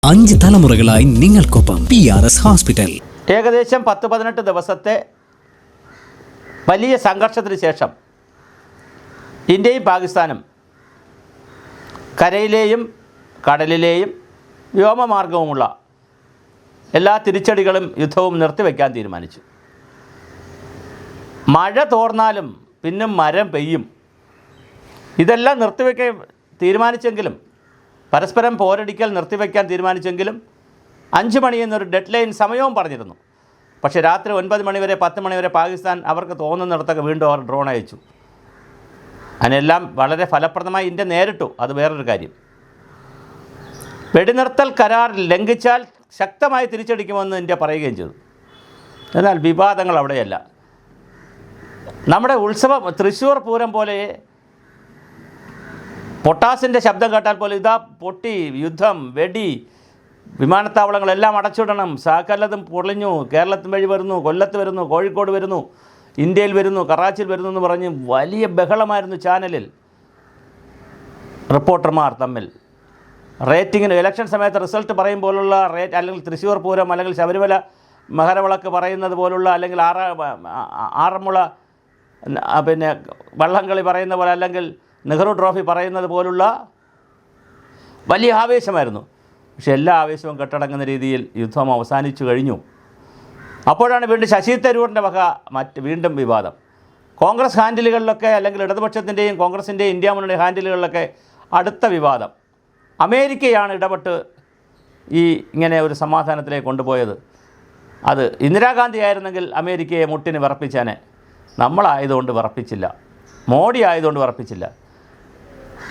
5 തലമുറകളായി നിങ്ങൾക്കൊപ്പം PRS hospital. ഏകദേശം 10-18 ദിവസത്തെ വലിയ സംഘർഷത്തിന് ശേഷം ഇന്ത്യയും പാകിസ്ഥാനും കരയിലെയും കടലിലെയും വ്യോമമാർഗവുമുള്ള എല്ലാ തിരിച്ചടികളും യുദ്ധവും നിർത്തിവെക്കാൻ തീരുമാനിച്ചു. മഴ തോർന്നാലും പിന്നും മരം പെയ്യും. ഇതെല്ലാം നിർത്തിവെക്കാൻ തീരുമാനിച്ചെങ്കിലും, പരസ്പരം പോരടിക്കൽ നിർത്തിവെക്കാൻ തീരുമാനിച്ചെങ്കിലും 5 മണി എന്നൊരു ഡെഡ് ലൈൻ സമയവും പറഞ്ഞിരുന്നു. പക്ഷേ രാത്രി 9 മണി വരെ 10 മണി വരെ പാകിസ്ഥാൻ അവർക്ക് തോന്നുന്നിടത്തൊക്കെ വീണ്ടും അവർ ഡ്രോൺ അയച്ചു. അതിനെല്ലാം വളരെ ഫലപ്രദമായി ഇന്ത്യ നേരിട്ടു. അത് വേറൊരു കാര്യം. വെടിനിർത്തൽ കരാർ ലംഘിച്ചാൽ ശക്തമായി തിരിച്ചടിക്കുമെന്ന് ഇന്ത്യ പറയുകയും ചെയ്തു. എന്നാൽ വിവാദങ്ങൾ അവിടെയല്ല. നമ്മുടെ ഉത്സവം തൃശ്ശൂർ പൂരം പോലെ പൊട്ടാസിൻ്റെ ശബ്ദം കേട്ടാൽ പോലെ ഇതാ പൊട്ടി, യുദ്ധം, വെടി, വിമാനത്താവളങ്ങളെല്ലാം അടച്ചിടണം, സകലതും പൊളിഞ്ഞു, കേരളത്തിൽ വഴി വരുന്നു, കൊല്ലത്ത് വരുന്നു, കോഴിക്കോട് വരുന്നു, ഇന്ത്യയിൽ വരുന്നു, കറാച്ചിയിൽ വരുന്നു എന്ന് പറഞ്ഞ് വലിയ ബഹളമായിരുന്നു ചാനലിൽ. റിപ്പോർട്ടർമാർ തമ്മിൽ റേറ്റിങ്ങിന് ഇലക്ഷൻ സമയത്ത് റിസൾട്ട് പറയുമ്പോലുള്ള റേറ്റ്, അല്ലെങ്കിൽ തൃശ്ശൂർ പൂരം, അല്ലെങ്കിൽ ശബരിമല മകരവിളക്ക് പറയുന്നത് പോലുള്ള, അല്ലെങ്കിൽ ആറന്മുള പിന്നെ വള്ളംകളി പറയുന്ന പോലെ, അല്ലെങ്കിൽ നെഹ്റു ട്രോഫി പറയുന്നത് പോലുള്ള വലിയ ആവേശമായിരുന്നു. പക്ഷേ എല്ലാ ആവേശവും കെട്ടടങ്ങുന്ന രീതിയിൽ യുദ്ധം അവസാനിച്ചു കഴിഞ്ഞു. അപ്പോഴാണ് വീണ്ടും ശശി തരൂരിൻ്റെ വക വീണ്ടും വിവാദം. കോൺഗ്രസ് ഹാൻഡിലുകളിലൊക്കെ, അല്ലെങ്കിൽ ഇടതുപക്ഷത്തിൻ്റെയും കോൺഗ്രസിൻ്റെയും ഇന്ത്യ മുന്നണി ഹാൻഡിലുകളിലൊക്കെ അടുത്ത വിവാദം. അമേരിക്കയാണ് ഇടപെട്ട് ഇങ്ങനെ ഒരു സമാധാനത്തിലേക്ക് കൊണ്ടുപോയത്. അത് ഇന്ദിരാഗാന്ധി ആയിരുന്നെങ്കിൽ അമേരിക്കയെ മുട്ടിന് വിറപ്പിച്ചാനെ. നമ്മളായതുകൊണ്ട് വിറപ്പിച്ചില്ല, മോഡി ആയതുകൊണ്ട് വിറപ്പിച്ചില്ല.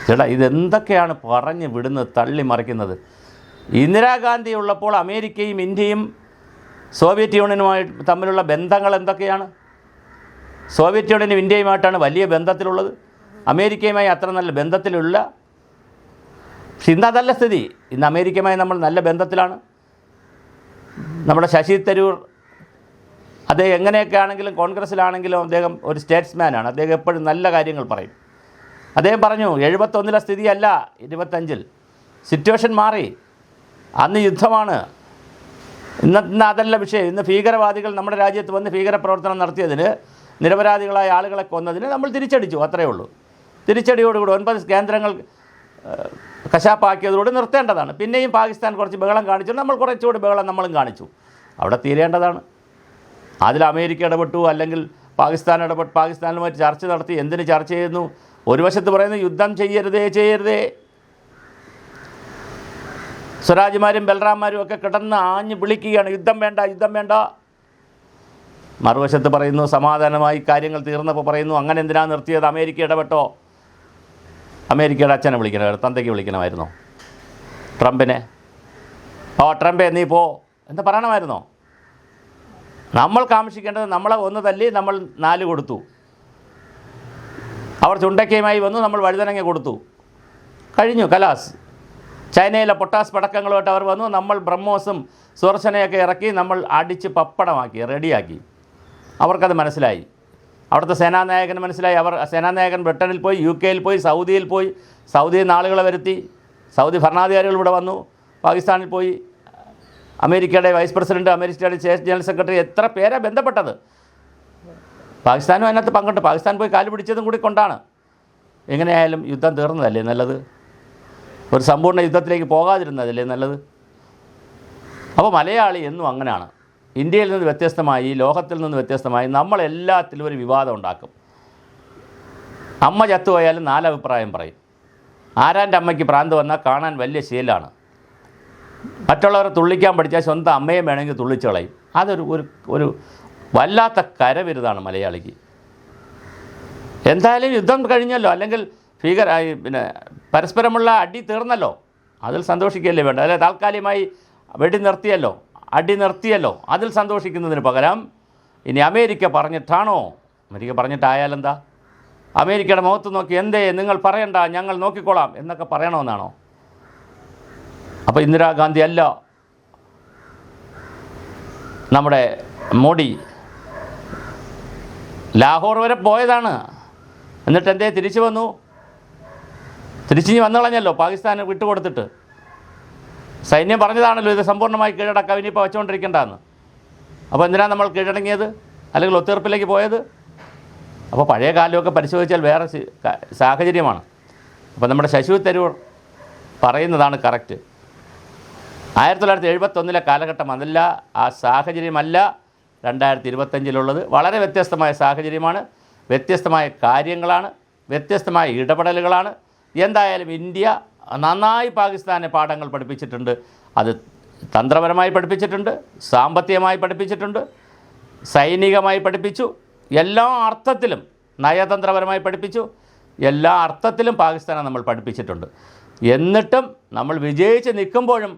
ചേട്ടാ, ഇതെന്തൊക്കെയാണ് പറഞ്ഞ് വിടുന്നത്, തള്ളി മറിക്കുന്നത്. ഇന്ദിരാഗാന്ധി ഉള്ളപ്പോൾ അമേരിക്കയും ഇന്ത്യയും സോവിയറ്റ് യൂണിയനുമായി തമ്മിലുള്ള ബന്ധങ്ങൾ എന്തൊക്കെയാണ്? സോവിയറ്റ് യൂണിയനും ഇന്ത്യയുമായിട്ടാണ് വലിയ ബന്ധത്തിലുള്ളത്. അമേരിക്കയുമായി അത്ര നല്ല ബന്ധത്തിലുള്ള. പക്ഷെ ഇന്ന് അതല്ല സ്ഥിതി. ഇന്ന് അമേരിക്കയുമായി നമ്മൾ നല്ല ബന്ധത്തിലാണ്. നമ്മുടെ ശശി തരൂർ, അദ്ദേഹം എങ്ങനെയൊക്കെ ആണെങ്കിലും, കോൺഗ്രസ്സിലാണെങ്കിലും അദ്ദേഹം ഒരു സ്റ്റേറ്റ്സ്മാനാണ്. അദ്ദേഹം എപ്പോഴും നല്ല കാര്യങ്ങൾ പറയും. അദ്ദേഹം പറഞ്ഞു 71 സ്ഥിതിയല്ല 25. സിറ്റുവേഷൻ മാറി. അന്ന് യുദ്ധമാണ്. ഇന്ന് അതല്ല വിഷയം. ഇന്ന് ഭീകരവാദികൾ നമ്മുടെ രാജ്യത്ത് വന്ന് ഭീകരപ്രവർത്തനം നടത്തിയതിന്, നിരപരാധികളായ ആളുകളെ കൊന്നതിന് നമ്മൾ തിരിച്ചടിച്ചു, അത്രയേ ഉള്ളൂ. തിരിച്ചടിയോടുകൂടി 9 കേന്ദ്രങ്ങൾ കശാപ്പാക്കിയതോട് നിർത്തേണ്ടതാണ്. പിന്നെയും പാകിസ്ഥാൻ കുറച്ച് ബഹളം കാണിച്ചു, നമ്മൾ കുറച്ചുകൂടി ബഹളം നമ്മളും കാണിച്ചു. അവിടെ തീരേണ്ടതാണ്. അതിൽ അമേരിക്ക ഇടപെട്ടു, അല്ലെങ്കിൽ പാകിസ്ഥാൻ പാകിസ്ഥാനുമായിട്ട് ചർച്ച നടത്തി. എന്തിന് ചർച്ച ചെയ്യുന്നു? ഒരു വശത്ത് പറയുന്നു യുദ്ധം ചെയ്യരുതേ. സ്വരാജ്മാരും ബൽറാംമാരും ഒക്കെ കിടന്ന് ആഞ്ഞ് വിളിക്കുകയാണ്, യുദ്ധം വേണ്ട. മറുവശത്ത് പറയുന്നു സമാധാനമായി കാര്യങ്ങൾ തീർന്നപ്പോൾ പറയുന്നു അങ്ങനെ എന്തിനാ നിർത്തിയത്, അമേരിക്ക ഇടപെട്ടോ? അമേരിക്കയുടെ അച്ഛനെ വിളിക്കണം, തന്തയ്ക്ക് വിളിക്കണമായിരുന്നോ? ട്രംപിനെ? ട്രംപേ നീ പോ എന്ന് പറയണമായിരുന്നോ? നമ്മൾ കാംക്ഷിക്കേണ്ടത്, നമ്മളെ ഒന്ന് തല്ലി നമ്മൾ 4 കൊടുത്തു. അവർ ചുണ്ടക്കയുമായി വന്നു, നമ്മൾ വഴുതനങ്ങ കൊടുത്തു. കഴിഞ്ഞു, കലാസ്. ചൈനയിലെ പൊട്ടാസ് പടക്കങ്ങളുമായിട്ട് അവർ വന്നു, നമ്മൾ ബ്രഹ്മോസും സുദർശനയൊക്കെ ഇറക്കി നമ്മൾ അടിച്ച് പപ്പടമാക്കി, റെഡിയാക്കി. അവർക്കത് മനസ്സിലായി. അവിടുത്തെ സേനാനായകന് മനസ്സിലായി. സേനാനായകൻ ബ്രിട്ടനിൽ പോയി, UK പോയി, സൗദിയിൽ പോയി. സൗദിയിൽ നിന്ന് ആളുകളെ വരുത്തി. സൗദി ഭരണാധികാരികൾ ഇവിടെ വന്നു. പാകിസ്ഥാനിൽ പോയി. അമേരിക്കയുടെ വൈസ് പ്രസിഡൻറ്റ്, അമേരിക്കയുടെ സ്റ്റേറ്റ് ജനറൽ സെക്രട്ടറി, എത്ര പേരാണ് ബന്ധപ്പെട്ടത്. പാകിസ്ഥാനും അതിനകത്ത് പങ്കുണ്ട്. പാകിസ്ഥാൻ പോയി കാല് പിടിച്ചതും കൂടി കൊണ്ടാണ്. എങ്ങനെയായാലും യുദ്ധം തീർന്നതല്ലേ നല്ലത്? ഒരു സമ്പൂർണ്ണ യുദ്ധത്തിലേക്ക് പോകാതിരുന്നതല്ലേ നല്ലത്? അപ്പോൾ മലയാളി എന്നും അങ്ങനെയാണ്. ഇന്ത്യയിൽ നിന്ന് വ്യത്യസ്തമായി, ലോകത്തിൽ നിന്ന് വ്യത്യസ്തമായി നമ്മളെല്ലാത്തിലും ഒരു വിവാദം ഉണ്ടാക്കും. അമ്മ ചത്തുപോയാലും 4 അഭിപ്രായം പറയും. ആരാൻ്റെ അമ്മയ്ക്ക് ഭ്രാന്ത് വന്നാൽ കാണാൻ വലിയ ശീലമാണ്. മറ്റുള്ളവരെ തുള്ളിക്കാൻ പഠിച്ചാൽ സ്വന്തം അമ്മയെ വേണമെങ്കിൽ തുള്ളിച്ച് കളയും. അതൊരു ഒരു വല്ലാത്ത കരവിരുതാണ് മലയാളിക്ക്. എന്തായാലും യുദ്ധം കഴിഞ്ഞല്ലോ, അല്ലെങ്കിൽ പിന്നെ പരസ്പരമുള്ള അടി തീർന്നല്ലോ, അതിൽ സന്തോഷിക്കുകയല്ലേ വേണ്ട. അല്ലെ, താൽക്കാലികമായി വെടി നിർത്തിയല്ലോ, അടി നിർത്തിയല്ലോ, അതിൽ സന്തോഷിക്കുന്നതിന് പകരം ഇനി അമേരിക്ക പറഞ്ഞിട്ടാണോ? അമേരിക്ക പറഞ്ഞിട്ടായാലെന്താ? അമേരിക്കയുടെ മുഖത്ത് നോക്കി എന്തേ നിങ്ങൾ പറയണ്ട, ഞങ്ങൾ നോക്കിക്കോളാം എന്നൊക്കെ പറയണമെന്നാണോ? അപ്പോൾ ഇന്ദിരാഗാന്ധി അല്ല നമ്മുടെ മോഡി. ലാഹോർ വരെ പോയതാണ്. എന്നിട്ട് എന്തേ തിരിച്ചു വന്നു? തിരിച്ചു വന്നു കളഞ്ഞല്ലോ പാകിസ്ഥാന് വിട്ടുകൊടുത്തിട്ട്. സൈന്യം പറഞ്ഞതാണല്ലോ ഇത് സമ്പൂർണ്ണമായി കീഴടക്കാം, ഇനിയിപ്പോൾ വെച്ചുകൊണ്ടിരിക്കേണ്ടതെന്ന്. അപ്പോൾ എന്തിനാണ് നമ്മൾ കീഴടങ്ങിയത് അല്ലെങ്കിൽ ഒത്തീർപ്പിലേക്ക് പോയത്? അപ്പോൾ പഴയ കാലമൊക്കെ പരിശോധിച്ചാൽ വേറെ സാഹചര്യമാണ്. അപ്പോൾ നമ്മുടെ ശശി തരൂർ പറയുന്നതാണ് കറക്റ്റ്. 1971 കാലഘട്ടം അതല്ല, ആ സാഹചര്യമല്ല 2025 വളരെ വ്യത്യസ്തമായ സാഹചര്യമാണ്, വ്യത്യസ്തമായ കാര്യങ്ങളാണ്, വ്യത്യസ്തമായ ഇടപെടലുകളാണ്. എന്തായാലും ഇന്ത്യ നന്നായി പാകിസ്ഥാനെ പാഠങ്ങൾ പഠിപ്പിച്ചിട്ടുണ്ട്. അത് തന്ത്രപരമായി പഠിപ്പിച്ചിട്ടുണ്ട്, സാമ്പത്തികമായി പഠിപ്പിച്ചിട്ടുണ്ട്, സൈനികമായി പഠിപ്പിച്ചു, എല്ലാ അർത്ഥത്തിലും നയതന്ത്രപരമായി പഠിപ്പിച്ചു, എല്ലാ അർത്ഥത്തിലും പാകിസ്ഥാനെ നമ്മൾ പഠിപ്പിച്ചിട്ടുണ്ട്. എന്നിട്ടും നമ്മൾ വിജയിച്ച് നിൽക്കുമ്പോഴും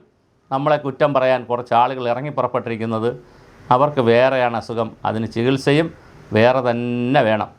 നമ്മളെ കുറ്റം പറയാൻ കുറച്ച് ആളുകൾ ഇറങ്ങി പുറപ്പെട്ടിരിക്കുന്നത് അവർക്ക് വേറെയാണ് അസുഖം, അതിന് ചികിത്സയും വേറെ തന്നെ വേണം.